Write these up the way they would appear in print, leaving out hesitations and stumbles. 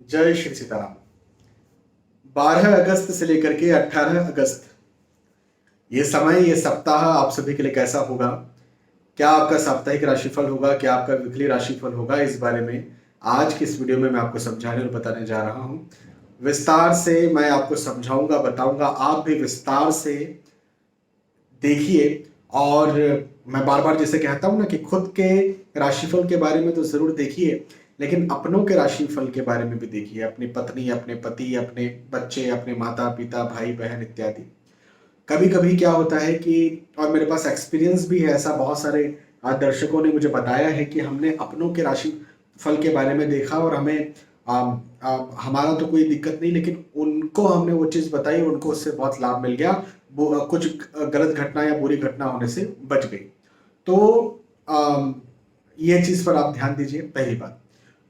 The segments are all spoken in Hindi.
जय श्री सीताराम। 12 अगस्त से लेकर के 18 अगस्त, ये समय, ये सप्ताह आप सभी के लिए कैसा होगा? क्या आपका साप्ताहिक राशिफल होगा, क्या आपका वीकली राशिफल होगा? इस बारे में आज की इस वीडियो में मैं आपको समझाने और बताने जा रहा हूं। विस्तार से मैं आपको समझाऊंगा, बताऊंगा। आप भी विस्तार से देखिए। और मैं बार बार जैसे कहता हूं ना कि खुद के राशिफल के बारे में तो जरूर देखिए, लेकिन अपनों के राशिफल के बारे में भी देखिए। अपनी पत्नी, अपने पति, अपने बच्चे, अपने माता पिता, भाई बहन इत्यादि। कभी कभी क्या होता है कि, और मेरे पास एक्सपीरियंस भी है ऐसा, बहुत सारे दर्शकों ने मुझे बताया है कि हमने अपनों के राशि फल के बारे में देखा और हमें हमारा तो कोई दिक्कत नहीं, लेकिन उनको हमने वो चीज़ बताई, उनको उससे बहुत लाभ मिल गया। वो कुछ गलत घटना या बुरी घटना होने से बच गई। तो ये चीज़ पर आप ध्यान दीजिए, पहली बात।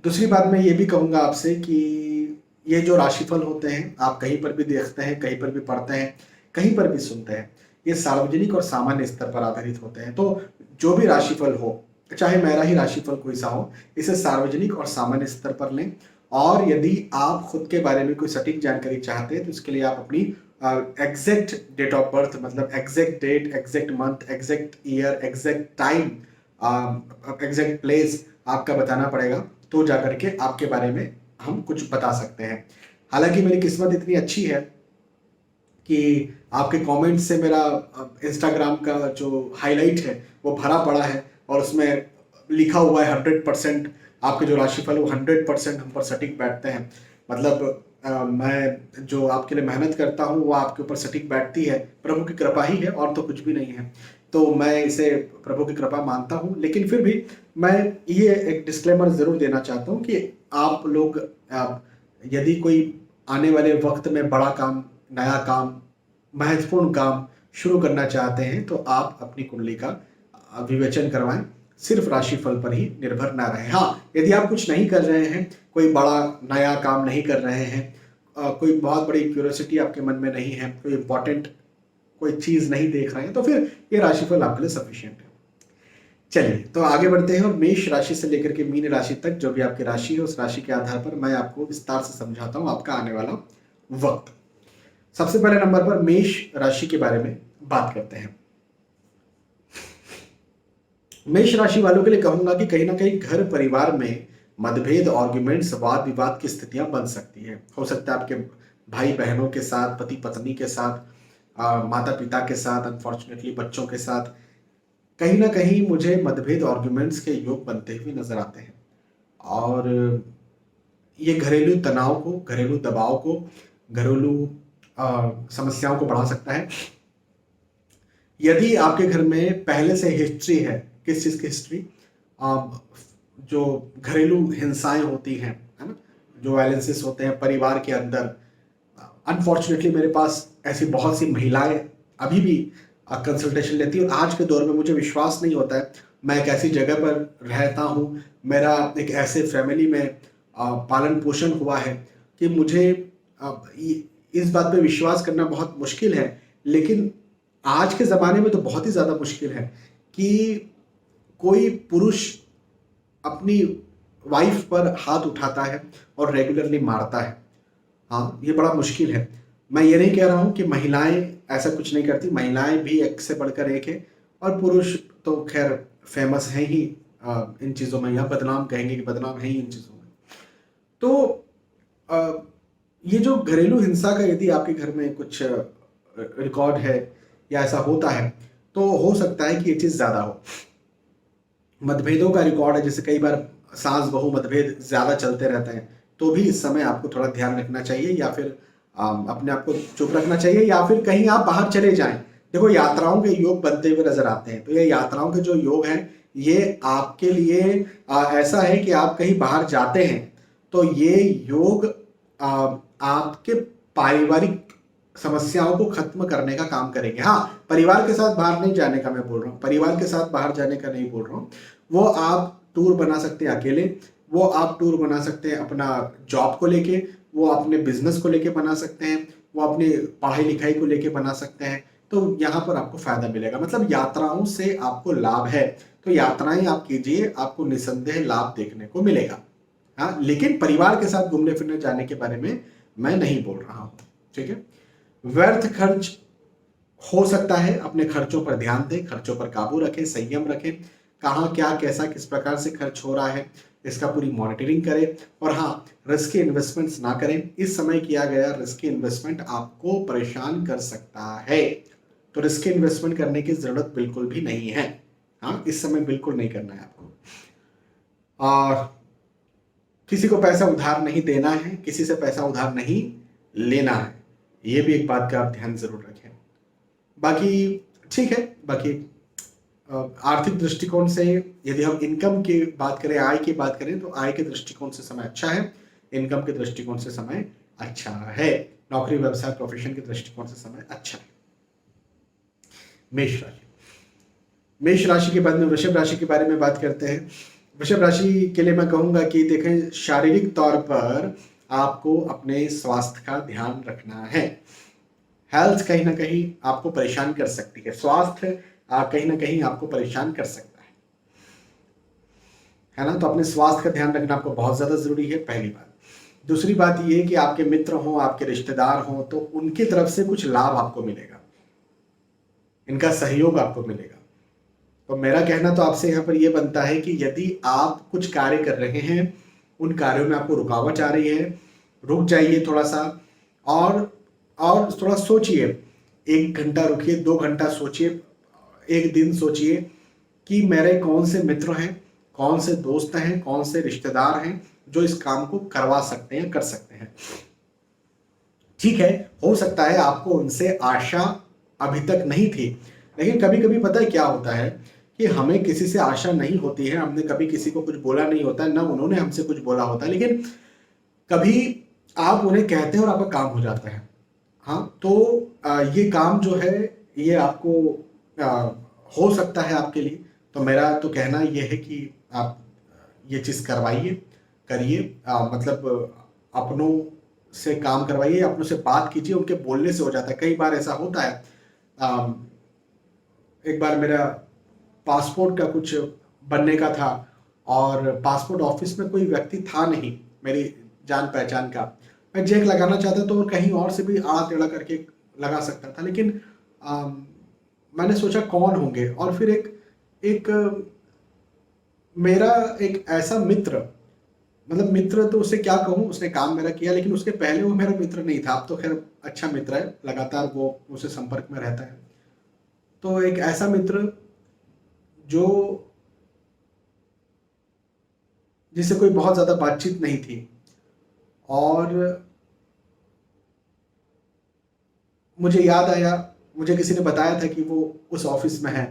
दूसरी बात मैं ये भी कहूँगा आपसे कि ये जो राशिफल होते हैं, आप कहीं पर भी देखते हैं, कहीं पर भी पढ़ते हैं, कहीं पर भी सुनते हैं, ये सार्वजनिक और सामान्य स्तर पर आधारित होते हैं। तो जो भी राशिफल हो, चाहे मेरा ही राशिफल कोई सा हो, इसे सार्वजनिक और सामान्य स्तर पर लें। और यदि आप खुद के बारे में कोई सटीक जानकारी चाहते हैं तो इसके लिए आप अपनी एग्जैक्ट डेट ऑफ बर्थ, मतलब exact date, exact month, exact year, exact time, exact place आपका बताना पड़ेगा, तो जाकर के आपके बारे में हम कुछ बता सकते हैं। हालांकि मेरी किस्मत इतनी अच्छी है कि आपके कमेंट से मेरा इंस्टाग्राम का जो हाईलाइट है वो भरा पड़ा है, और उसमें लिखा हुआ है 100%। आपके जो राशिफल वो 100% हम पर सटीक बैठते हैं। मतलब मैं जो आपके लिए मेहनत करता हूँ वो आपके ऊपर सटीक बैठती है। प्रभु की कृपा ही है, और तो कुछ भी नहीं है। तो मैं इसे प्रभु की कृपा मानता हूँ, लेकिन फिर भी मैं ये एक डिस्क्लेमर जरूर देना चाहता हूँ कि आप लोग यदि कोई आने वाले वक्त में बड़ा काम, नया काम, महत्वपूर्ण काम शुरू करना चाहते हैं तो आप अपनी कुंडली का विवेचन करवाएं। सिर्फ राशिफल पर ही निर्भर ना रहे। हाँ, यदि आप कुछ नहीं कर रहे हैं, कोई बड़ा नया काम नहीं कर रहे हैं, कोई बहुत बड़ी क्यूरियोसिटी आपके मन में नहीं है, कोई इंपॉर्टेंट कोई चीज नहीं देख रहे हैं, तो फिर ये राशिफल आपके लिए सफिशिएंट है। चलिए, तो आगे बढ़ते हैं और मेष राशि से लेकर के मीन राशि तक जो भी आपकी राशि है, उस राशि के आधार पर मैं आपको विस्तार से समझाता हूं आपका आने वाला वक्त। सबसे पहले नंबर पर मेष राशि के बारे में बात करते हैं। मेष राशि वालों के लिए कहूंगा कि कहीं ना कहीं घर परिवार में मतभेद, आर्ग्यूमेंट्स, वाद विवाद की स्थितियां बन सकती है। हो सकता है आपके भाई बहनों के साथ, पति पत्नी के साथ, माता पिता के साथ, अनफॉर्चुनेटली बच्चों के साथ, कहीं ना कहीं मुझे मतभेद, आर्ग्यूमेंट्स के योग बनते हुए नजर आते हैं। और ये घरेलू तनाव को, घरेलू दबाव को, घरेलू समस्याओं को बढ़ा सकता है। यदि आपके घर में पहले से हिस्ट्री है, किस चीज़ की हिस्ट्री, जो घरेलू हिंसाएं होती हैं, है ना, जो वायलेंसेस होते हैं परिवार के अंदर। अनफॉर्चुनेटली मेरे पास ऐसी बहुत सी महिलाएं अभी भी कंसल्टेशन लेती है, और आज के दौर में मुझे विश्वास नहीं होता है मैं एक ऐसी जगह पर रहता हूँ, मेरा एक ऐसे फैमिली में पालन पोषण हुआ है कि मुझे इस बात पे विश्वास करना बहुत मुश्किल है। लेकिन आज के ज़माने में तो बहुत ही ज़्यादा मुश्किल है कि कोई पुरुष अपनी वाइफ पर हाथ उठाता है और रेगुलरली मारता है। हाँ, ये बड़ा मुश्किल है। मैं ये नहीं कह रहा हूँ कि महिलाएं ऐसा कुछ नहीं करती, महिलाएं भी एक से बढ़कर एक है, और पुरुष तो खैर फेमस हैं ही इन चीज़ों में, या बदनाम कहेंगे कि बदनाम है ही इन चीज़ों में। तो ये जो घरेलू हिंसा का यदि आपके घर में कुछ रिकॉर्ड है या ऐसा होता है, तो हो सकता है कि ये चीज़ ज़्यादा हो। मतभेदों का रिकॉर्ड है, जैसे कई बार सास बहू मतभेद ज़्यादा चलते रहते हैं, तो भी इस समय आपको थोड़ा ध्यान रखना चाहिए, या फिर अपने आप को चुप रखना चाहिए, या फिर कहीं आप बाहर चले जाएं। देखो, यात्राओं के योग बनते हुए नजर आते हैं, तो ये यात्राओं के जो योग हैं ये आपके लिए ऐसा है कि आप कहीं बाहर जाते हैं तो ये योग आपके पारिवारिक समस्याओं को खत्म करने का काम करेंगे। हाँ, परिवार के साथ बाहर नहीं जाने का मैं बोल रहा हूँ, परिवार के साथ बाहर जाने का नहीं बोल रहा हूँ। वो आप टूर बना सकते हैं अकेले, वो आप टूर बना सकते हैं अपना जॉब को लेके, वो अपने बिजनेस को लेके बना सकते हैं, वो अपनी पढ़ाई लिखाई को लेके बना सकते हैं। तो यहाँ पर आपको फायदा मिलेगा, मतलब यात्राओं से आपको लाभ है, तो यात्राएं आप कीजिए, आपको निसंदेह लाभ देखने को मिलेगा। हाँ, लेकिन परिवार के साथ घूमने फिरने जाने के बारे में मैं नहीं बोल रहा हूं। ठीक है। व्यर्थ खर्च हो सकता है, अपने खर्चों पर ध्यान दें, खर्चों पर काबू रखें, संयम रखें, कहाँ क्या कैसा किस प्रकार से खर्च हो रहा है इसका पूरी मॉनिटरिंग करें। और हाँ, रिस्की इन्वेस्टमेंट्स ना करें। इस समय किया गया रिस्की इन्वेस्टमेंट आपको परेशान कर सकता है, तो रिस्की इन्वेस्टमेंट करने की जरूरत बिल्कुल भी नहीं है। हाँ, इस समय बिल्कुल नहीं करना है आपको। और किसी को पैसा उधार नहीं देना है, किसी से पैसा उधार नहीं लेना है, ये भी एक बात का आप ध्यान जरूर रखें। बाकी ठीक है। बाकी आर्थिक दृष्टिकोण से यदि हम इनकम की बात करें, आय की बात करें, तो आय के दृष्टिकोण से समय अच्छा है, इनकम के दृष्टिकोण से समय अच्छा है, नौकरी व्यवसाय प्रोफेशन के दृष्टिकोण से समय अच्छा है। मेष राशि। मेष राशि के बाद में वृषभ राशि के बारे में बात करते हैं। वृषभ राशि के लिए मैं कहूंगा कि देखें, शारीरिक तौर पर आपको अपने स्वास्थ्य का ध्यान रखना है। हेल्थ कहीं ना कहीं आपको परेशान कर सकती है, स्वास्थ्य कहीं ना कहीं आपको परेशान कर सकता है ना। तो अपने स्वास्थ्य का ध्यान रखना आपको बहुत ज्यादा जरूरी है, पहली बात। दूसरी बात ये कि आपके मित्र हों, आपके रिश्तेदार हों, तो उनकी तरफ से कुछ लाभ आपको मिलेगा, इनका सहयोग आपको मिलेगा। तो मेरा कहना तो आपसे यहाँ पर यह बनता है कि यदि आप कुछ कार्य कर रहे हैं, उन कार्यों में आपको रुकावट आ रही है, रुक जाइए थोड़ा सा, और थोड़ा सोचिए। 1 घंटा रुकिए, 2 घंटा सोचिए, एक दिन सोचिए कि मेरे कौन से मित्र हैं, कौन से दोस्त हैं, कौन से रिश्तेदार हैं जो इस काम को करवा सकते हैं, कर सकते हैं। ठीक है, हो सकता है आपको उनसे आशा अभी तक नहीं थी, लेकिन कभी कभी पता है क्या होता है कि हमें किसी से आशा नहीं होती है, हमने कभी किसी को कुछ बोला नहीं होता है, ना उन्होंने हमसे कुछ बोला होता है, लेकिन कभी आप उन्हें कहते हैं और आपका काम हो जाता है। हाँ, तो ये काम जो है ये आपको हो सकता है आपके लिए। तो मेरा तो कहना ये है कि आप ये चीज़ करवाइए, करिए, मतलब अपनों से काम करवाइए, अपनों से बात कीजिए, उनके बोलने से हो जाता है। कई बार ऐसा होता है, एक बार मेरा पासपोर्ट का कुछ बनने का था और पासपोर्ट ऑफिस में कोई व्यक्ति था नहीं मेरी जान पहचान का। मैं चेक लगाना चाहता तो कहीं और से भी आड़ा टेढ़ा करके लगा सकता था, लेकिन मैंने सोचा कौन होंगे, और फिर एक मेरा एक ऐसा मित्र, मतलब मित्र तो उसे क्या कहूँ, उसने काम मेरा किया, लेकिन उसके पहले वो मेरा मित्र नहीं था। अब तो खैर अच्छा मित्र है, लगातार वो मुझसे संपर्क में रहता है। तो एक ऐसा मित्र जो जिससे कोई बहुत ज़्यादा बातचीत नहीं थी, और मुझे याद आया, मुझे किसी ने बताया था कि वो उस ऑफिस में है।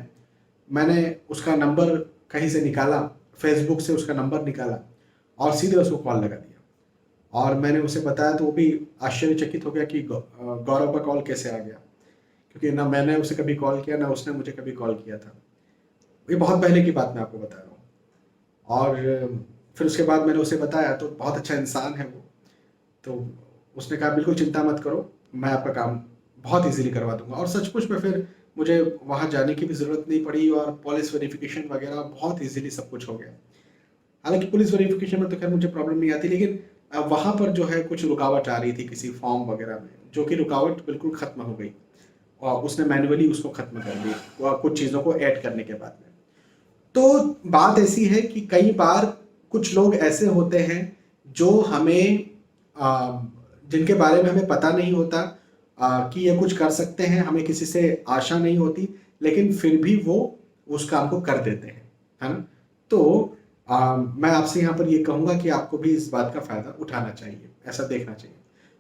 मैंने उसका नंबर कहीं से निकाला, फेसबुक से उसका नंबर निकाला और सीधे उसको कॉल लगा दिया, और मैंने उसे बताया तो वो भी आश्चर्यचकित हो गया कि गौरव का कॉल कैसे आ गया, क्योंकि ना मैंने उसे कभी कॉल किया, ना उसने मुझे कभी कॉल किया था। ये बहुत पहले की बात मैं आपको बता रहा हूँ। और फिर उसके बाद मैंने उसे बताया, तो बहुत अच्छा इंसान है वो। तो उसने कहा बिल्कुल चिंता मत करो, मैं आपका काम बहुत इजीली करवा दूंगा। और सचमुच में फिर मुझे वहाँ जाने की भी ज़रूरत नहीं पड़ी, और पुलिस वेरिफिकेशन वगैरह बहुत इजीली सब कुछ हो गया। हालांकि पुलिस वेरिफिकेशन में तो खैर मुझे प्रॉब्लम नहीं आती, लेकिन वहाँ पर जो है कुछ रुकावट आ रही थी किसी फॉर्म वगैरह में, जो कि रुकावट बिल्कुल ख़त्म हो गई, और उसने मैनुअली उसको ख़त्म कर दी कुछ चीज़ों को ऐड करने के बाद में। तो बात ऐसी है कि कई बार कुछ लोग ऐसे होते हैं जो हमें जिनके बारे में हमें पता नहीं होता कि ये कुछ कर सकते हैं, हमें किसी से आशा नहीं होती, लेकिन फिर भी वो उस काम को कर देते हैं, है ना। तो मैं आपसे यहाँ पर ये कहूँगा कि आपको भी इस बात का फायदा उठाना चाहिए, ऐसा देखना चाहिए।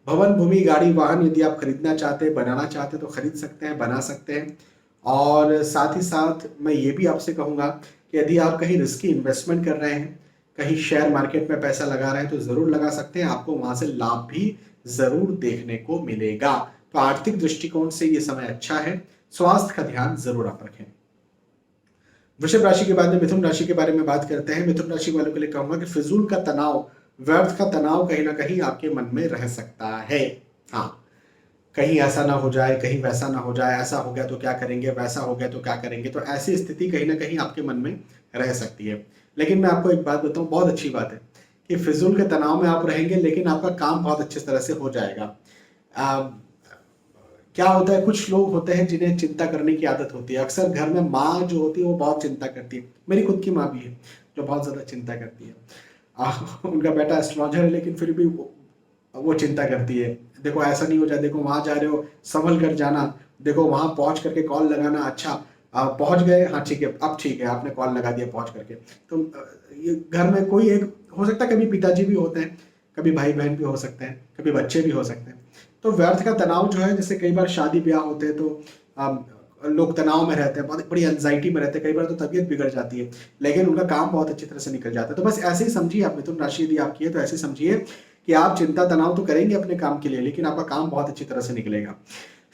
भवन, भूमि, गाड़ी, वाहन यदि आप खरीदना चाहते हैं, बनाना चाहते हैं, तो खरीद सकते हैं, बना सकते हैं। और साथ ही साथ मैं ये भी आपसे कहूँगा कि यदि आप कहीं रिस्की इन्वेस्टमेंट कर रहे हैं, कहीं शेयर मार्केट में पैसा लगा रहे हैं, तो ज़रूर लगा सकते हैं, आपको वहाँ से लाभ भी ज़रूर देखने को मिलेगा। तो आर्थिक दृष्टिकोण से ये समय अच्छा है। स्वास्थ्य का ध्यान ज़रूर आप रखें। वृषभ राशि के बाद में मिथुन राशि के बारे में बात करते हैं। मिथुन राशि वालों के लिए कहूंगा कि फिजूल का तनाव, व्यर्थ का तनाव कहीं ना कहीं आपके मन में रह सकता है। हाँ, कहीं ऐसा ना हो जाए, कहीं वैसा ना हो जाए, ऐसा हो गया तो क्या करेंगे, वैसा हो गया तो क्या करेंगे, तो ऐसी स्थिति कहीं ना कहीं आपके मन में रह सकती है। लेकिन मैं आपको एक बात बताऊं, बहुत अच्छी बात है कि फिजूल के तनाव में आप रहेंगे, लेकिन आपका काम बहुत अच्छी तरह से हो जाएगा। क्या होता है, कुछ लोग होते हैं जिन्हें चिंता करने की आदत होती है। अक्सर घर में माँ जो होती है वो बहुत चिंता करती है। मेरी खुद की माँ भी है जो बहुत ज़्यादा चिंता करती है। उनका बेटा एस्ट्रोलॉजर है, लेकिन फिर भी वो चिंता करती है। देखो ऐसा नहीं हो जाए, देखो वहाँ जा रहे हो संभल कर जाना, देखो वहाँ पहुँच करके कॉल लगाना। अच्छा पहुँच गए, हाँ ठीक है, अब ठीक है, आपने कॉल लगा दिया पहुँच करके। तो ये घर में कोई एक हो सकता है, कभी पिताजी भी होते हैं, कभी भाई बहन भी हो सकते हैं, कभी बच्चे भी हो सकते हैं। तो व्यर्थ का तनाव जो है, जैसे कई बार शादी ब्याह होते हैं तो लोग तनाव में रहते हैं, बहुत बड़ी एंजाइटी में रहते हैं, कई बार तो तबीयत बिगड़ जाती है, लेकिन उनका काम बहुत अच्छी तरह से निकल जाता है। तो बस ऐसे ही समझिए, आप मिथुन राशि यदि आपकी है तो ऐसे समझिए कि आप चिंता तनाव तो करेंगे अपने काम के लिए, लेकिन आपका काम बहुत अच्छी तरह से निकलेगा।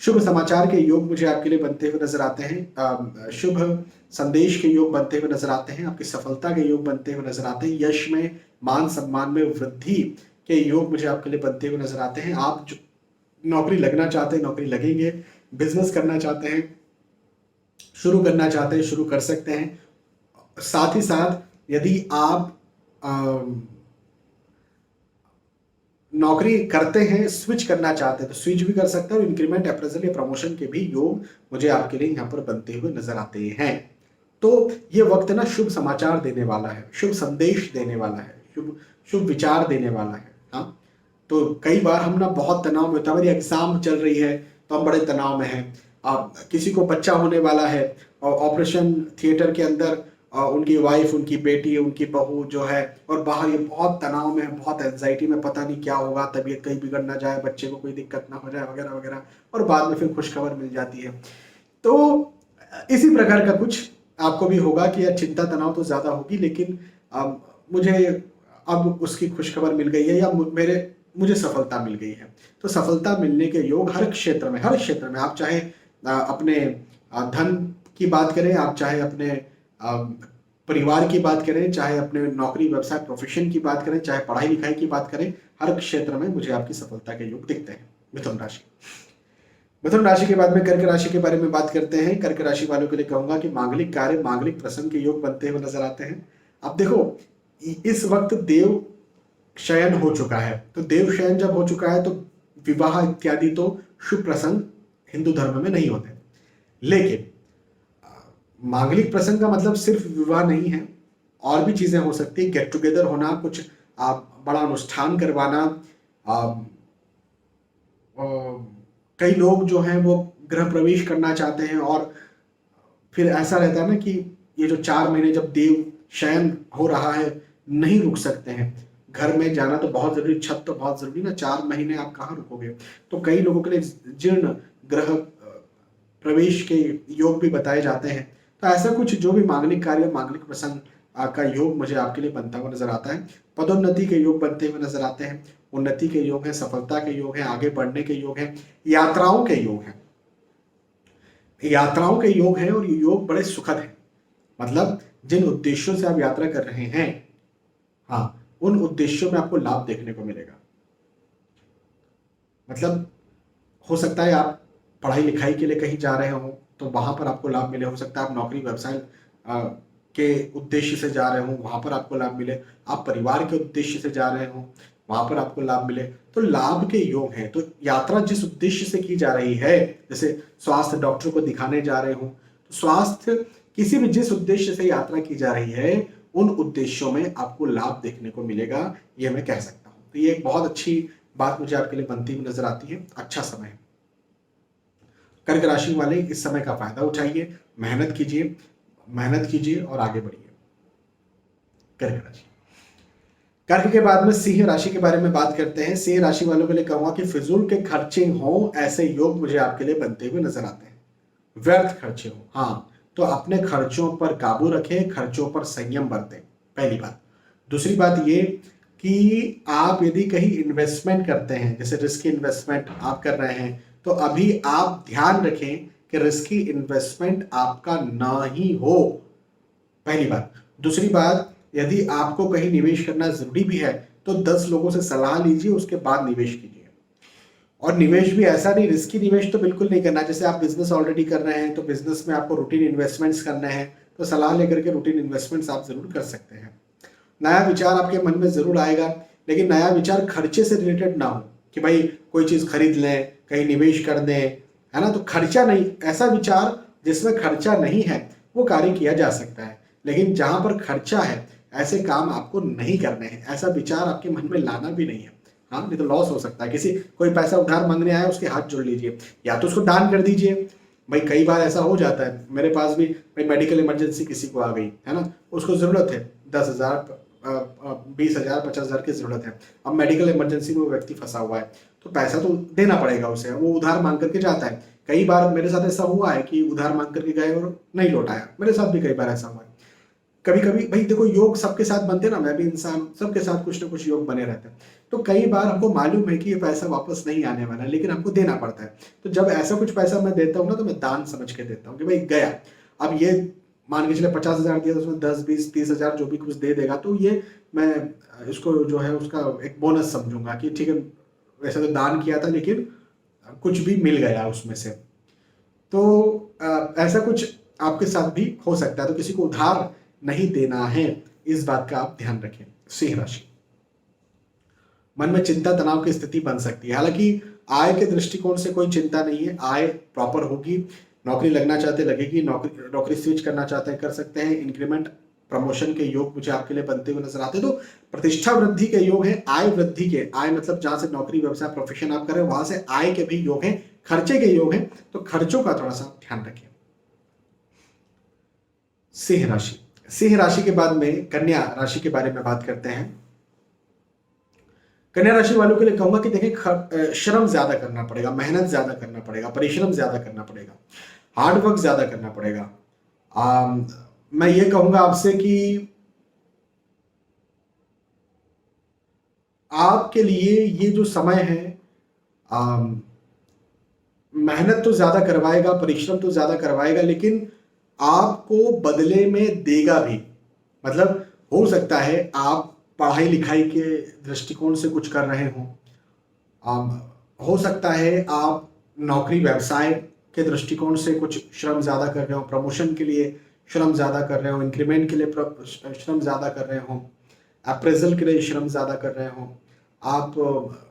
शुभ समाचार के योग मुझे आपके लिए बनते हुए नजर आते हैं, शुभ संदेश के योग बनते हुए नजर आते हैं, आपकी सफलता के योग बनते हुए नजर आते हैं, यश में, मान सम्मान में वृद्धि के योग मुझे आपके लिए बनते हुए नजर आते हैं। आप जो नौकरी लगना चाहते हैं नौकरी लगेंगे, बिजनेस करना चाहते हैं शुरू करना चाहते हैं शुरू कर सकते हैं। साथ ही साथ यदि आप नौकरी करते हैं, स्विच करना चाहते हैं तो स्विच भी कर सकते हैं, और इंक्रीमेंट, अप्रेजल या प्रमोशन के भी योग मुझे आपके लिए यहाँ पर बनते हुए नजर आते हैं। तो ये वक्त ना शुभ समाचार देने वाला है, शुभ संदेश देने वाला है, शुभ शुभ विचार देने वाला है। हाँ, तो कई बार हम ना बहुत तनाव में होता है, हमारी एग्जाम चल रही है तो हम बड़े तनाव में हैं। किसी को बच्चा होने वाला है और ऑपरेशन थिएटर के अंदर उनकी वाइफ, उनकी बेटी, उनकी बहू जो है, और बाहर ये बहुत तनाव में है, बहुत एंजाइटी में, पता नहीं क्या होगा, तबीयत कहीं बिगड़ ना जाए, बच्चे को कोई दिक्कत ना हो जाए वगैरह वगैरह, और बाद में फिर खुशखबर मिल जाती है। तो इसी प्रकार का कुछ आपको भी होगा कि यार चिंता तनाव तो ज़्यादा होगी, लेकिन मुझे अब उसकी खुशखबर मिल गई है, या मुझे सफलता मिल गई है। तो सफलता मिलने के योग हर क्षेत्र में, हर क्षेत्र में, आप चाहे अपने धन की बात करें, आप चाहे अपने परिवार की बात करें, चाहे अपने नौकरी व्यवसाय प्रोफेशन की बात करें, चाहे पढ़ाई लिखाई की बात करें, हर क्षेत्र में मुझे आपकी सफलता के योग दिखते हैं। मिथुन राशि, मिथुन राशि के बाद में कर्क राशि के बारे में बात करते हैं। कर्क राशि वालों के लिए कहूंगा कि मांगलिक कार्य, मांगलिक प्रसंग के योग बनते हुए नजर आते हैं। अब देखो, इस वक्त देव शयन हो चुका है, तो देव शयन जब हो चुका है तो विवाह इत्यादि तो शुभ प्रसंग हिंदू धर्म में नहीं होते, लेकिन मांगलिक प्रसंग का मतलब सिर्फ विवाह नहीं है, और भी चीजें हो सकती है, गेट टुगेदर होना, कुछ बड़ा अनुष्ठान करवाना। कई लोग जो हैं वो गृह प्रवेश करना चाहते हैं, और फिर ऐसा रहता है ना कि ये जो 4 महीने जब देव शयन हो रहा है नहीं रुक सकते हैं, घर में जाना तो बहुत जरूरी, छत तो बहुत जरूरी ना, 4 महीने आप कहाँ रुकोगे। तो कई लोगों के लिए जीर्ण गृह प्रवेश के योग भी बताए जाते हैं। तो ऐसा कुछ जो भी मांगलिक कार्य, मांगलिक प्रसंग का योग मुझे आपके लिए बनता हुआ नजर आता है। पदोन्नति के योग बनते हुए नजर आते हैं, उन्नति के योग हैं, सफलता के योग हैं, आगे बढ़ने के योग हैं, यात्राओं के योग हैं, यात्राओं के योग हैं, और ये योग बड़े सुखद हैं। मतलब जिन उद्देश्यों से आप यात्रा कर रहे हैं, हाँ, उन उद्देश्यों में आपको लाभ देखने को मिलेगा। मतलब हो सकता है आप पढ़ाई लिखाई के लिए कहीं जा रहे हो तो वहां पर आपको लाभ मिले, हो सकता है आप नौकरी व्यवसाय के उद्देश्य से जा रहे हो, वहां पर आपको लाभ मिले, आप परिवार के उद्देश्य से जा रहे हो, वहां पर आपको लाभ मिले। तो लाभ के योग हैं। तो यात्रा जिस उद्देश्य से की जा रही है, जैसे स्वास्थ्य, डॉक्टर को दिखाने जा रहे हो, तो स्वास्थ्य किसी भी जिस उद्देश्य से यात्रा की जा रही है, उन उद्देश्यों में आपको लाभ देखने को मिलेगा, ये मैं कह सकता हूँ। तो ये एक बहुत अच्छी बात मुझे आपके लिए बनती हुई नजर आती है। अच्छा समय है, कर्क राशि वाले इस समय का फायदा उठाइए, मेहनत कीजिए, मेहनत कीजिए और आगे बढ़िए। कर्क राशि, कर्क के बाद में सिंह राशि के बारे में बात करते हैं। सिंह राशि वालों के लिए कहूंगा कि फिजूल के खर्चे हो, ऐसे योग मुझे आपके लिए बनते हुए नजर आते हैं। व्यर्थ खर्चे हो, हाँ, तो अपने खर्चों पर काबू रखें, खर्चों पर संयम बरतें, पहली बात। दूसरी बात ये कि आप यदि कहीं इन्वेस्टमेंट करते हैं, जैसे रिस्की इन्वेस्टमेंट आप कर रहे हैं, तो अभी आप ध्यान रखें कि रिस्की इन्वेस्टमेंट आपका ना ही हो, पहली बात। दूसरी बात, यदि आपको कहीं निवेश करना जरूरी भी है तो 10 लोगों से सलाह लीजिए, उसके बाद निवेश कीजिए। और निवेश भी ऐसा नहीं, रिस्की निवेश तो बिल्कुल नहीं करना। जैसे आप बिजनेस ऑलरेडी कर रहे हैं तो बिजनेस में आपको रूटीन इन्वेस्टमेंट्स करने हैं, तो सलाह लेकर के रूटीन इन्वेस्टमेंट्स आप जरूर कर सकते हैं। नया विचार आपके मन में जरूर आएगा, लेकिन नया विचार खर्चे से रिलेटेड ना हो कि भाई कोई चीज खरीद लें, कहीं निवेश कर दें, है ना। तो खर्चा नहीं, ऐसा विचार जिसमें खर्चा नहीं है वो कार्य किया जा सकता है, लेकिन जहां पर खर्चा है ऐसे काम आपको नहीं करने हैं, ऐसा विचार आपके मन में लाना भी नहीं है। हाँ, नहीं तो लॉस हो सकता है। किसी कोई पैसा उधार मांगने आया, उसके हाथ जोड़ लीजिए, या तो उसको दान कर दीजिए। भाई कई बार ऐसा हो जाता है, मेरे पास भी भाई मेडिकल इमरजेंसी किसी को आ गई है ना, उसको जरूरत है 10,000 20,000 50,000 की जरूरत है। अब मेडिकल इमरजेंसी में वो व्यक्ति फंसा हुआ है, तो पैसा तो देना पड़ेगा उसे, वो उधार मांग करके जाता है। कई बार मेरे साथ ऐसा हुआ है कि उधार मांग करके गए और नहीं लौटाया, मेरे साथ भी कई बार ऐसा हुआ है। कभी कभी भाई देखो, योग सबके साथ बनते ना, मैं भी इंसान, सबके साथ कुछ ना कुछ योग बने रहते हैं। तो कई बार हमको मालूम है कि ये पैसा वापस नहीं आने वाला है, लेकिन हमको देना पड़ता है। तो जब ऐसा कुछ पैसा मैं देता हूँ ना, तो मैं दान समझ के देता हूँ कि भाई गया। अब ये मान के चले 50,000 दिया, तो उसमें 10 20 30,000 जो भी कुछ दे देगा, तो ये मैं इसको जो है उसका एक बोनस समझूंगा कि ठीक है, वैसे तो दान किया था लेकिन कुछ भी मिल गया उसमें से। तो ऐसा कुछ आपके साथ भी हो सकता है। तो किसी को उधार नहीं देना है, इस बात का आप ध्यान रखें। सिंह राशि, मन में चिंता तनाव की स्थिति बन सकती है। हालांकि आय के दृष्टिकोण से कोई चिंता नहीं है, आय प्रॉपर होगी। नौकरी लगना चाहते लगेगी, नौकरी स्विच करना चाहते हैं कर सकते हैं। इंक्रीमेंट प्रमोशन के योग मुझे आपके लिए बनते हुए नजर आते हैं। तो प्रतिष्ठा वृद्धि के योग है, आय वृद्धि के, आय मतलब जहां से नौकरी व्यवसाय प्रोफेशन आप करें वहां से आय के भी योग है, खर्चे के योग है। तो खर्चों का थोड़ा सा ध्यान रखें। सिंह राशि, सिंह राशि के बाद में कन्या राशि के बारे में बात करते हैं। कन्या राशि वालों के लिए कहूंगा कि देखें, श्रम ज्यादा करना पड़ेगा, मेहनत ज्यादा करना पड़ेगा, परिश्रम ज्यादा करना पड़ेगा, हार्ड वर्क ज्यादा करना पड़ेगा। मैं ये कहूंगा आपसे कि आपके लिए ये जो समय है, मेहनत तो ज्यादा करवाएगा, परिश्रम तो ज्यादा करवाएगा, लेकिन आपको बदले में देगा भी। मतलब हो सकता है आप पढ़ाई लिखाई के दृष्टिकोण से कुछ कर रहे हो, हो सकता है आप नौकरी व्यवसाय के दृष्टिकोण से कुछ श्रम ज्यादा कर रहे हो, प्रमोशन के लिए श्रम ज्यादा कर रहे हो, इंक्रीमेंट के लिए श्रम ज्यादा कर रहे हो, अप्रेजल के लिए श्रम ज्यादा कर रहे हो, आप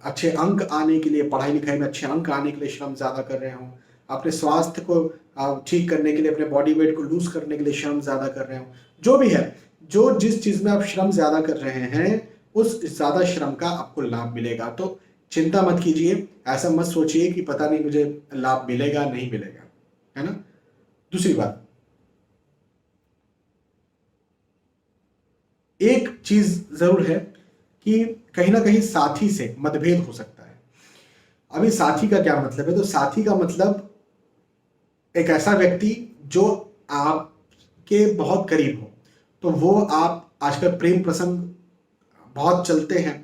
अच्छे अंक आने के लिए, पढ़ाई लिखाई में अच्छे अंक आने के लिए श्रम ज्यादा कर रहे हो, अपने स्वास्थ्य को ठीक करने के लिए, अपने बॉडी वेट को लूज करने के लिए श्रम ज्यादा कर रहे हो। जो भी है, जो जिस चीज में आप श्रम ज्यादा कर रहे हैं, उस ज्यादा श्रम का आपको लाभ मिलेगा। तो चिंता मत कीजिए, ऐसा मत सोचिए कि पता नहीं मुझे लाभ मिलेगा नहीं मिलेगा, है ना। दूसरी बात, एक चीज जरूर है कि कहीं ना कहीं साथी से मतभेद हो सकता है। अभी साथी का क्या मतलब है? तो साथी का मतलब एक ऐसा व्यक्ति जो आपके बहुत करीब हो। तो वो आप, आजकल प्रेम प्रसंग बहुत चलते हैं,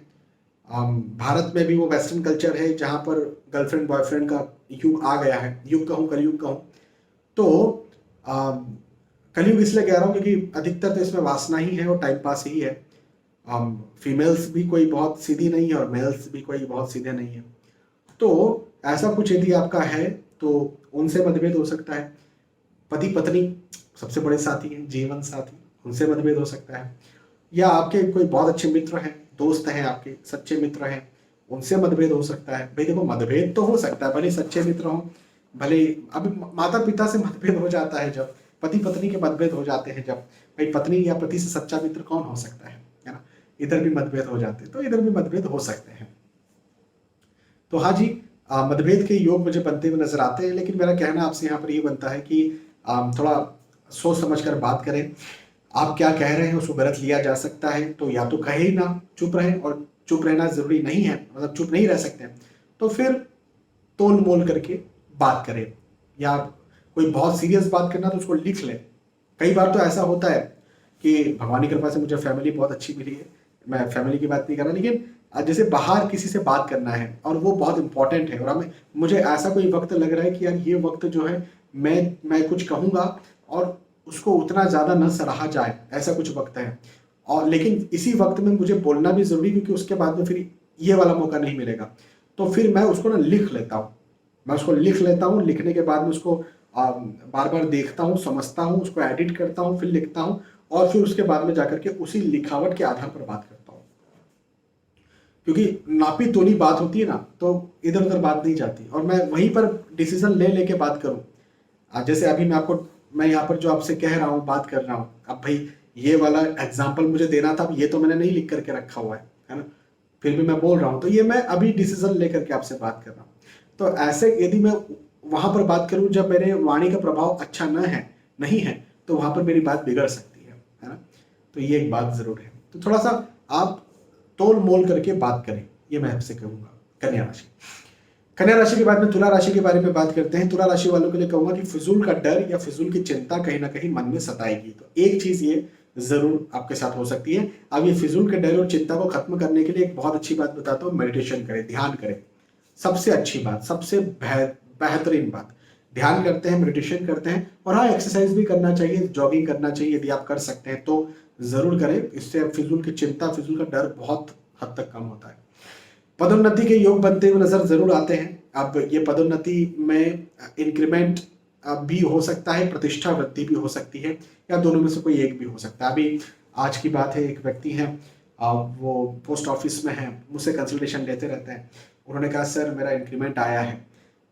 भारत में भी वो वेस्टर्न कल्चर है जहां पर गर्लफ्रेंड बॉयफ्रेंड का युग आ गया है, युग कहूँ कलयुग कहूँ। तो कलयुग इसलिए कह रहा हूँ क्योंकि अधिकतर तो इसमें वासना ही है और टाइम पास ही है। फीमेल्स भी कोई बहुत सीधी नहीं है और मेल्स भी कोई बहुत सीधे नहीं है। तो ऐसा कुछ यदि आपका है तो उनसे मतभेद हो सकता है। पति पत्नी सबसे बड़े साथी हैं, जीवन साथी, उनसे मतभेद हो सकता है। या आपके कोई बहुत अच्छे मित्र हैं, दोस्त हैं, आपके सच्चे मित्र हैं, उनसे मतभेद हो सकता है। भाई देखो, मतभेद तो हो सकता है, भले सच्चे मित्र हो, भले अभी माता पिता से मतभेद हो जाता है, जब पति पत्नी के मतभेद हो जाते हैं, जब भाई पत्नी या पति से सच्चा मित्र कौन हो सकता है ना। इधर भी मतभेद हो जाते हैं, तो इधर भी मतभेद हो सकते हैं। तो हाँ जी, मतभेद के योग मुझे बनते हुए नजर आते हैं, लेकिन मेरा कहना आपसे यहाँ पर ये बनता है कि थोड़ा सोच समझ कर बात करें। आप क्या कह रहे हैं उसको गलत लिया जा सकता है, तो या तो कहे ही ना, चुप रहें, और चुप रहना जरूरी नहीं है, मतलब चुप नहीं रह सकते, तो फिर तोल मोल करके बात करें। या कोई बहुत सीरियस बात करना तो उसको लिख लें। कई बार तो ऐसा होता है कि भगवान की कृपा से मुझे फैमिली बहुत अच्छी मिली है, मैं फैमिली की बात नहीं कर रहा, लेकिन जैसे बाहर किसी से बात करना है और वो बहुत इंपॉर्टेंट है, और हमें मुझे ऐसा कोई वक्त लग रहा है कि यार ये वक्त जो है मैं कुछ कहूँगा और उसको उतना ज़्यादा न सराहा जाए, ऐसा कुछ वक्त है, और लेकिन इसी वक्त में मुझे बोलना भी ज़रूरी, क्योंकि उसके बाद में फिर ये वाला मौका नहीं मिलेगा। तो फिर मैं उसको ना लिख लेता हूँ, मैं उसको लिख लेता हूँ। लिखने के बाद में उसको बार बार देखता हूँ, समझता हूँ, उसको एडिट करता हूँ, फिर लिखता हूँ, और फिर उसके बाद में जाकर के उसी लिखावट के आधार पर बात करता हूँ, क्योंकि नापी तोली बात होती है ना, तो इधर उधर बात नहीं जाती, और मैं वहीं पर डिसीजन ले लेके बात करूँ। जैसे अभी मैं यहाँ पर जो आपसे कह रहा हूँ, बात कर रहा हूँ, अब भाई ये वाला एग्जाम्पल मुझे देना था, ये तो मैंने नहीं लिख करके रखा हुआ है ना, फिर भी मैं बोल रहा हूँ, तो ये मैं अभी डिसीजन लेकर के आपसे बात कर रहा हूँ। तो ऐसे यदि मैं वहां पर बात करूं जब मेरे वाणी का प्रभाव अच्छा नहीं है, तो वहां पर मेरी बात बिगड़ सकती है ना। तो ये एक बात जरूर है, तो थोड़ा सा आप तोल मोल करके बात करें, ये मैं आपसे कहूंगा। कन्या राशि के बाद में तुला राशि के बारे में बात करते हैं। तुला राशि वालों के लिए कहूंगा कि फिजूल का डर या फिजूल की चिंता कहीं ना कहीं मन में सताएगी, तो एक चीज ये जरूर आपके साथ हो सकती है। अब ये फिजूल के डर और चिंता को खत्म करने के लिए एक बहुत अच्छी बात बताता हूँ, मेडिटेशन करें, ध्यान करें। सबसे अच्छी बात, सबसे बेहतरीन बात, ध्यान करते हैं, मेडिटेशन करते हैं, और हाँ एक्सरसाइज भी करना चाहिए, जॉगिंग करना चाहिए, यदि आप कर सकते हैं तो जरूर करें। इससे फिजूल की चिंता, फिजूल का डर बहुत हद तक कम होता है। पदोन्नति के योग बनते हुए नजर जरूर आते हैं। अब ये पदोन्नति में इंक्रीमेंट भी हो सकता है, प्रतिष्ठा वृद्धि भी हो सकती है, या दोनों में से कोई एक भी हो सकता है। अभी आज की बात है, एक व्यक्ति हैं, वो पोस्ट ऑफिस में हैं, मुझसे कंसल्टेशन लेते रहते हैं। उन्होंने कहा सर मेरा इंक्रीमेंट आया है,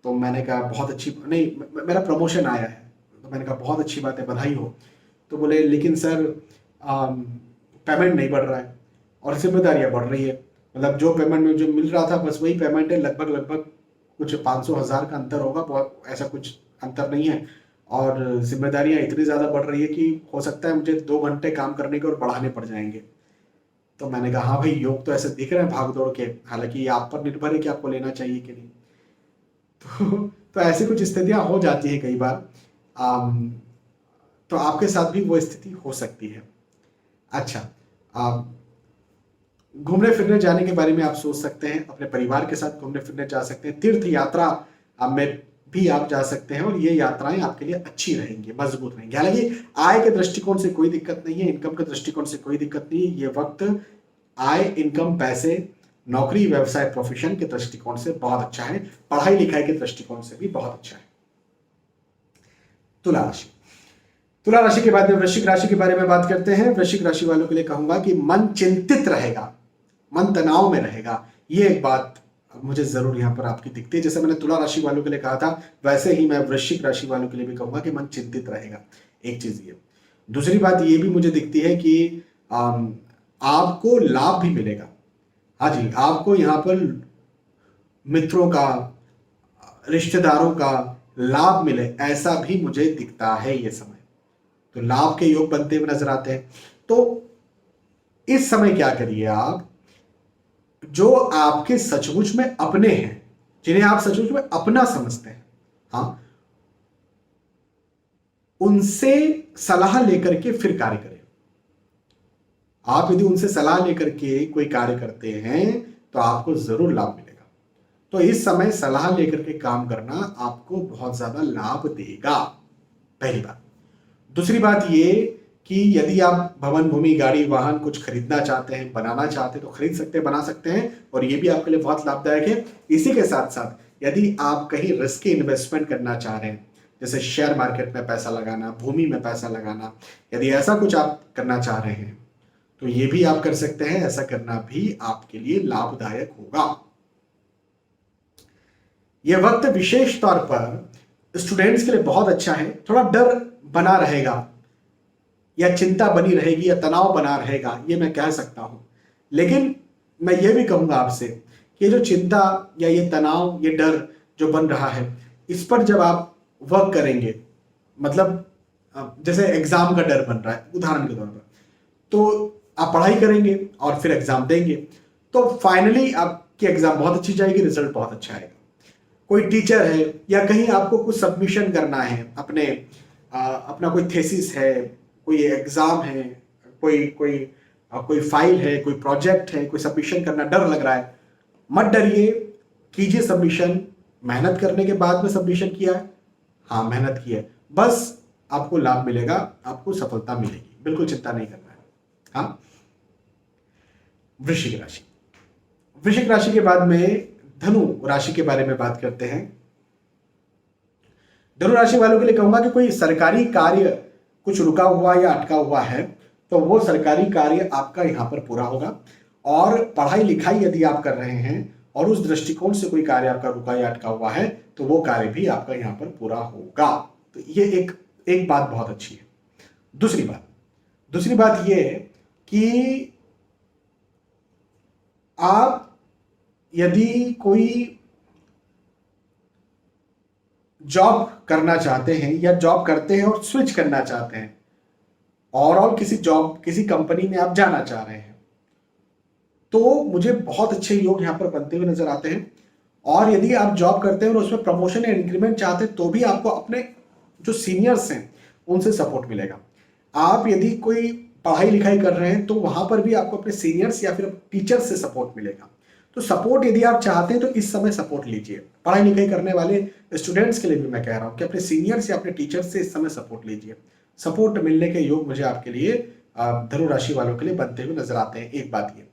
तो मैंने कहा बहुत अच्छी, नहीं मेरा प्रमोशन आया है, तो मैंने कहा बहुत अच्छी बात है, बधाई हो। तो बोले लेकिन सर पेमेंट नहीं बढ़ रहा है और जिम्मेदारियां बढ़ रही है, मतलब जो पेमेंट में जो मिल रहा था बस वही पेमेंट है, लगभग कुछ 500,000 का अंतर होगा, बहुत ऐसा कुछ अंतर नहीं है, और जिम्मेदारियां इतनी ज़्यादा बढ़ रही है कि हो सकता है मुझे 2 घंटे काम करने के और बढ़ाने पड़ जाएंगे। तो मैंने कहा हाँ भाई, योग तो ऐसे दिख रहे हैं भाग दौड़ के, हालांकि ये आप पर निर्भर है कि आपको लेना चाहिए कि नहीं। तो ऐसी कुछ स्थितियां हो जाती हैं कई बार, तो आपके साथ भी वो स्थिति हो सकती है। अच्छा, घूमने फिरने जाने के बारे में आप सोच सकते हैं, अपने परिवार के साथ घूमने फिरने जा सकते हैं, तीर्थ यात्रा में भी आप जा सकते हैं, और ये यात्राएं आपके लिए अच्छी रहेंगी, मजबूत रहेंगी। हालांकि आय के दृष्टिकोण से कोई दिक्कत नहीं है, इनकम के दृष्टिकोण से कोई दिक्कत नहीं है। ये वक्त आय, इनकम, पैसे, नौकरी, व्यवसाय, प्रोफेशन के दृष्टिकोण से बहुत अच्छा है, पढ़ाई लिखाई के दृष्टिकोण से भी बहुत अच्छा है। तुला राशि, तुला राशि के बाद में वृश्चिक राशि के बारे में बात करते हैं। वृश्चिक राशि वालों के लिए कहूंगा कि मन चिंतित रहेगा, मन तनाव में रहेगा, ये एक बात मुझे जरूर यहां पर आपकी दिखती है। जैसे मैंने तुला राशि वालों के लिए कहा था, वैसे ही मैं वृश्चिक राशि वालों के लिए भी कहूंगा कि मन चिंतित रहेगा, एक चीज ये। दूसरी बात ये भी मुझे दिखती है कि आपको लाभ भी मिलेगा। हाँ जी, आपको यहाँ पर मित्रों का, रिश्तेदारों का लाभ मिले, ऐसा भी मुझे दिखता है ये समय। तो लाभ के योग बनते हुए नजर आते हैं। तो इस समय क्या करिए आप, जो आपके सचमुच में अपने हैं, जिन्हें आप सचमुच में अपना समझते हैं, हाँ, उनसे सलाह लेकर के फिर कार्य करें। आप यदि उनसे सलाह लेकर के कोई कार्य करते हैं तो आपको जरूर लाभ मिलेगा। तो इस समय सलाह लेकर के काम करना आपको बहुत ज्यादा लाभ देगा, पहली बात। दूसरी बात ये कि यदि आप भवन, भूमि, गाड़ी, वाहन कुछ खरीदना चाहते हैं, बनाना चाहते हैं, तो खरीद सकते हैं, बना सकते हैं, और ये भी आपके लिए बहुत लाभदायक है। इसी के साथ साथ यदि आप कहीं रिस्की इन्वेस्टमेंट करना चाह रहे हैं, जैसे शेयर मार्केट में पैसा लगाना, भूमि में पैसा लगाना, यदि ऐसा कुछ आप करना चाह रहे हैं तो ये भी आप कर सकते हैं। ऐसा करना भी आपके लिए लाभदायक होगा। यह वक्त विशेष तौर पर स्टूडेंट्स के लिए बहुत अच्छा है। थोड़ा डर बना रहेगा, या चिंता बनी रहेगी, या तनाव बना रहेगा, ये मैं कह सकता हूं। लेकिन मैं ये भी कहूंगा आपसे कि जो चिंता या ये तनाव, ये डर जो बन रहा है, इस पर जब आप वर्क करेंगे, मतलब जैसे एग्जाम का डर बन रहा है उदाहरण के तौर पर, तो आप पढ़ाई करेंगे और फिर एग्जाम देंगे, तो फाइनली आपकी एग्जाम बहुत अच्छी जाएगी, रिजल्ट बहुत अच्छा आएगा। कोई टीचर है या कहीं आपको कुछ सबमिशन करना है, अपना कोई थेसिस है, कोई एग्जाम है, कोई फाइल है, कोई प्रोजेक्ट है, कोई सबमिशन करना डर लग रहा है, मत डरिए, कीजिए सबमिशन। मेहनत करने के बाद में सबमिशन किया है, हाँ मेहनत की है, बस आपको लाभ मिलेगा, आपको सफलता मिलेगी, बिल्कुल चिंता नहीं करना है। हाँ, वृश्चिक राशि, वृश्चिक राशि के बाद में धनु राशि के बारे में बात करते हैं। धनु राशि वालों के लिए कहूंगा कि कोई सरकारी कार्य कुछ रुका हुआ या अटका हुआ है तो वो सरकारी कार्य आपका यहाँ पर पूरा होगा। और पढ़ाई लिखाई यदि आप कर रहे हैं और उस दृष्टिकोण से कोई कार्य आपका रुका या अटका हुआ है तो वो कार्य भी आपका यहाँ पर पूरा होगा। तो ये एक एक बात बहुत अच्छी है। दूसरी बात ये है कि आप यदि कोई जॉब करना चाहते हैं या जॉब करते हैं और स्विच करना चाहते हैं और किसी कंपनी में आप जाना चाह रहे हैं, तो मुझे बहुत अच्छे योग यहां पर बनते हुए नजर आते हैं। और यदि आप जॉब करते हैं और उसमें प्रमोशन या इंक्रीमेंट चाहते हैं तो भी आपको अपने जो सीनियर्स हैं उनसे सपोर्ट मिलेगा। आप यदि कोई पढ़ाई लिखाई कर रहे हैं तो वहां पर भी आपको अपने सीनियर्स या फिर टीचर्स से सपोर्ट मिलेगा। तो सपोर्ट यदि आप चाहते हैं तो इस समय सपोर्ट लीजिए। पढ़ाई लिखाई करने वाले स्टूडेंट्स के लिए भी मैं कह रहा हूं कि अपने सीनियर्स या अपने टीचर्स से इस समय सपोर्ट लीजिए। सपोर्ट मिलने के योग मुझे आपके लिए धनु राशि वालों के लिए बनते हुए नजर आते हैं। एक बात ये।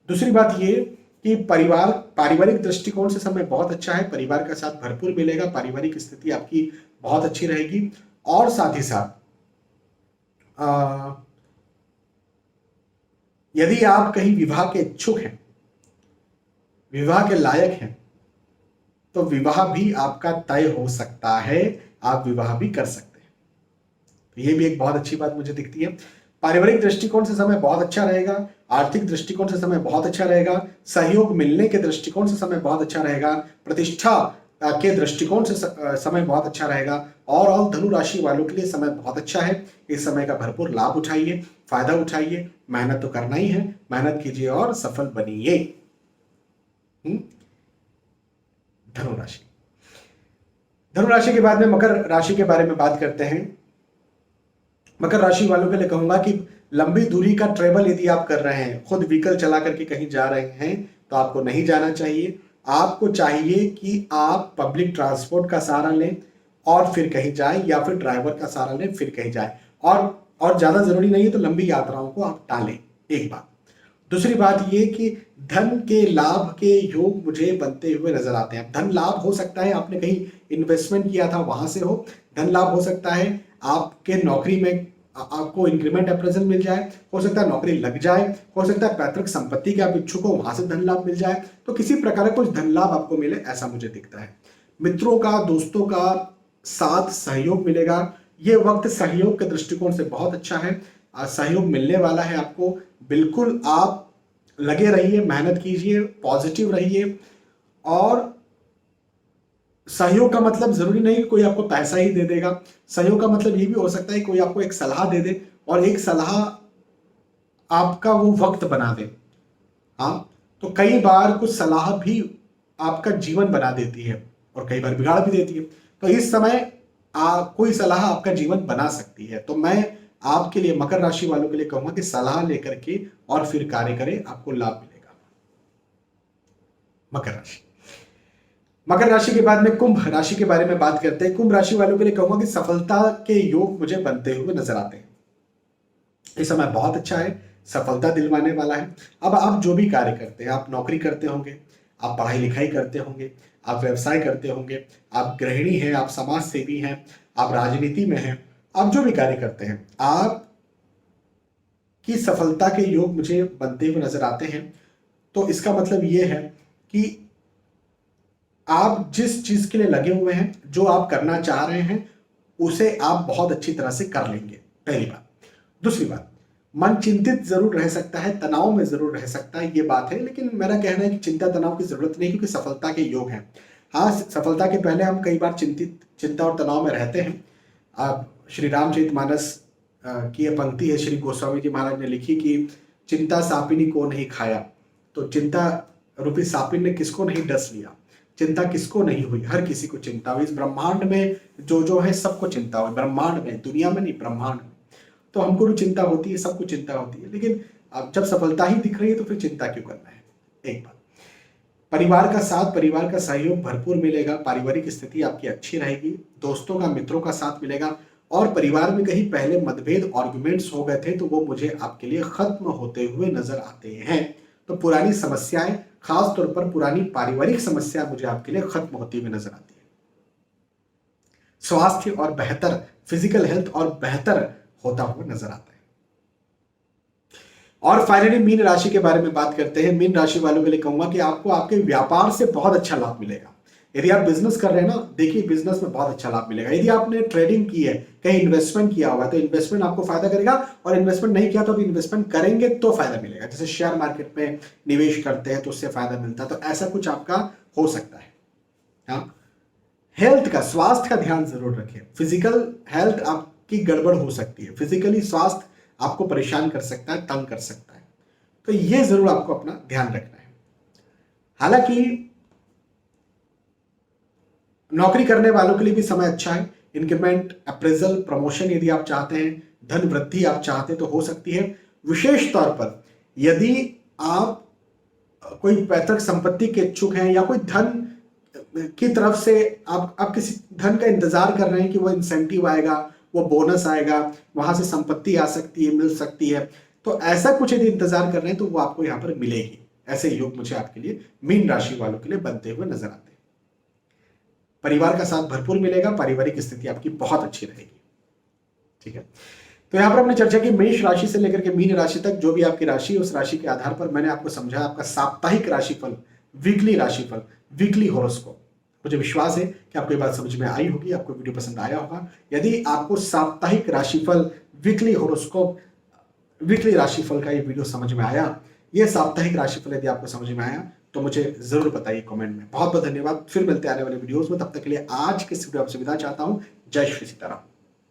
दूसरी बात ये कि पारिवारिक दृष्टिकोण से समय बहुत अच्छा है। परिवार का साथ भरपूर मिलेगा, पारिवारिक स्थिति आपकी बहुत अच्छी रहेगी। और साथ ही साथ यदि आप कहीं विवाह के इच्छुक हैं, विवाह के लायक हैं, तो विवाह भी आपका तय हो सकता है, आप विवाह भी कर सकते हैं। तो ये भी एक बहुत अच्छी बात मुझे दिखती है। पारिवारिक दृष्टिकोण से समय बहुत अच्छा रहेगा, आर्थिक दृष्टिकोण से समय बहुत अच्छा रहेगा, सहयोग मिलने के दृष्टिकोण से समय बहुत अच्छा रहेगा, प्रतिष्ठा के दृष्टिकोण से समय बहुत अच्छा रहेगा। और धनु राशि वालों के लिए समय बहुत अच्छा है। इस समय का भरपूर लाभ उठाइए, फायदा उठाइए। मेहनत तो करना ही है, मेहनत कीजिए और सफल बनिए। धनु राशि के बाद में मकर राशि के बारे में बात करते हैं। मकर राशि वालों के लिए कहूंगा कि लंबी दूरी का ट्रेवल यदि आप कर रहे हैं, खुद व्हीकल चला करके कहीं जा रहे हैं, तो आपको नहीं जाना चाहिए। आपको चाहिए कि आप पब्लिक ट्रांसपोर्ट का सहारा लें और फिर कहीं जाएं, या फिर ड्राइवर का सहारा लें फिर कहीं जाएं। और ज्यादा जरूरी नहीं है तो लंबी यात्राओं को आप टालें। एक बात। दूसरी बात ये कि धन के लाभ के योग मुझे बनते हुए नजर आते हैं। धन लाभ हो सकता है आपने कहीं इन्वेस्टमेंट किया था वहां से हो, धन लाभ हो सकता है आपके नौकरी में आपको इंक्रीमेंट अप्रेजल मिल जाए, हो सकता है नौकरी लग जाए, हो सकता है पैतृक संपत्ति के आप इच्छुक हो वहां से धन लाभ मिल जाए। तो किसी प्रकार का कुछ धन लाभ आपको मिले ऐसा मुझे दिखता है। मित्रों का, दोस्तों का साथ सहयोग मिलेगा। ये वक्त सहयोग के दृष्टिकोण से बहुत अच्छा है। सहयोग मिलने वाला है आपको। बिल्कुल आप लगे रहिए, मेहनत कीजिए, पॉजिटिव रहिए। और सहयोग का मतलब जरूरी नहीं कि कोई आपको पैसा ही दे देगा। सहयोग का मतलब ये भी हो सकता है कोई आपको एक सलाह दे दे और एक सलाह आपका वो वक्त बना दे। हाँ, तो कई बार कुछ सलाह भी आपका जीवन बना देती है और कई बार बिगाड़ भी देती है। तो इस समय कोई सलाह आपका जीवन बना सकती है। तो मैं आपके लिए, मकर राशि वालों के लिए कहूंगा कि सलाह लेकर के और फिर कार्य करें, आपको लाभ मिलेगा। मकर राशि के बाद में कुंभ राशि के बारे में बात करते हैं। कुंभ राशि वालों के लिए कहूंगा कि सफलता के योग मुझे बनते हुए नजर आते हैं। इस समय बहुत अच्छा है, सफलता दिलवाने वाला है। अब आप जो भी कार्य करते हैं, आप नौकरी करते होंगे, आप पढ़ाई लिखाई करते होंगे, आप व्यवसाय करते होंगे, आप गृहिणी हैं, आप समाज सेवी हैं, आप राजनीति में हैं, आप जो भी कार्य करते हैं, आप की सफलता के योग मुझे बनते हुए नजर आते हैं। तो इसका मतलब ये है कि आप जिस चीज के लिए लगे हुए हैं, जो आप करना चाह रहे हैं, उसे आप बहुत अच्छी तरह से कर लेंगे, पहली बात। दूसरी बात, मन चिंतित जरूर रह सकता है, तनाव में जरूर रह सकता है, ये बात है। लेकिन मेरा कहना है कि चिंता तनाव की जरूरत नहीं, क्योंकि सफलता के योग हैं। हाँ, सफलता के पहले हम कई बार चिंता और तनाव में रहते हैं। आप श्री रामचरितमानस की यह पंक्ति है, श्री गोस्वामी जी महाराज ने लिखी कि चिंता सापिनी को नहीं खाया। तो चिंता रूपी सापिन ने किसको नहीं डस लिया, चिंता किसको नहीं हुई, हर किसी को चिंता हुई। इस ब्रह्मांड में जो है सबको चिंता हुई, ब्रह्मांड में, दुनिया में नहीं, ब्रह्मांड में। तो हमको भी चिंता होती है, सबको चिंता होती है। लेकिन अब जब सफलता ही दिख रही है तो फिर चिंता क्यों करना है। एक बात, परिवार का साथ, परिवार का सहयोग भरपूर मिलेगा, पारिवारिक स्थिति आपकी अच्छी रहेगी, दोस्तों का, मित्रों का साथ मिलेगा। और परिवार में कहीं पहले मतभेद, आर्गुमेंट्स हो गए थे तो वो मुझे आपके लिए खत्म होते हुए नजर आते हैं। तो पुरानी समस्याएं, खास तौर पर पुरानी पारिवारिक समस्या मुझे आपके लिए खत्म होती हुई नजर आती है। स्वास्थ्य और बेहतर, फिजिकल हेल्थ और बेहतर होता हुआ नजर आता है। और फाइनली मीन राशि के बारे में बात करते हैं। मीन राशि वालों के लिए कहूंगा कि आपको आपके व्यापार से बहुत अच्छा लाभ मिलेगा। यदि आप बिजनेस कर रहे हैं ना, देखिए बिजनेस में बहुत अच्छा लाभ मिलेगा। यदि आपने ट्रेडिंग की है, कहीं इन्वेस्टमेंट किया हुआ है, तो इन्वेस्टमेंट आपको फायदा करेगा, और इन्वेस्टमेंट नहीं किया तो अभी इन्वेस्टमेंट करेंगे तो फायदा मिलेगा। जैसे शेयर मार्केट में निवेश करते हैं तो उससे फायदा मिलता है, तो ऐसा कुछ आपका हो सकता है। हाँ, हेल्थ का, स्वास्थ्य का ध्यान जरूर रखें। फिजिकल हेल्थ आपकी गड़बड़ हो सकती है, फिजिकली स्वास्थ्य आपको परेशान कर सकता है, तंग कर सकता है, तो ये जरूर आपको अपना ध्यान रखना है। हालांकि नौकरी करने वालों के लिए भी समय अच्छा है। इंक्रीमेंट, अप्रेजल, प्रमोशन यदि आप चाहते हैं, धन वृद्धि आप चाहते हैं तो हो सकती है। विशेष तौर पर यदि आप कोई पैतृक संपत्ति के इच्छुक हैं, या कोई धन की तरफ से आप किसी धन का इंतजार कर रहे हैं कि वो इंसेंटिव आएगा, वो बोनस आएगा, वहां से संपत्ति आ सकती है, मिल सकती है, तो ऐसा कुछ यदि इंतजार कर रहे हैं तो वो आपको यहां पर मिलेगी। ऐसे योग मुझे आपके लिए मीन राशि वालों के लिए बनते हुए नजर आते हैं। परिवार का साथ भरपूर मिलेगा, पारिवारिक स्थिति आपकी बहुत अच्छी रहेगी। ठीक है, तो यहां पर हमने चर्चा की मेष राशि से लेकर के मीन राशि तक। जो भी आपकी राशि, उस राशि के आधार पर मैंने आपको समझाया आपका साप्ताहिक राशिफल, वीकली राशिफल, वीकली हॉरोस्कोप। मुझे विश्वास है कि आपको ये बात समझ में आई होगी, आपको वीडियो पसंद आया होगा। यदि आपको साप्ताहिक राशिफल, वीकली हॉरोस्कोप, वीकली राशिफल का ये वीडियो समझ में आया, ये साप्ताहिक राशिफल यदि आपको समझ में आया, तो मुझे जरूर बताइए कमेंट में। बहुत बहुत धन्यवाद। फिर मिलते हैं आने वाले वीडियोस में, तब तक के लिए आज के इस वीडियो आपसे विदा चाहता हूं। जय श्री सीताराम।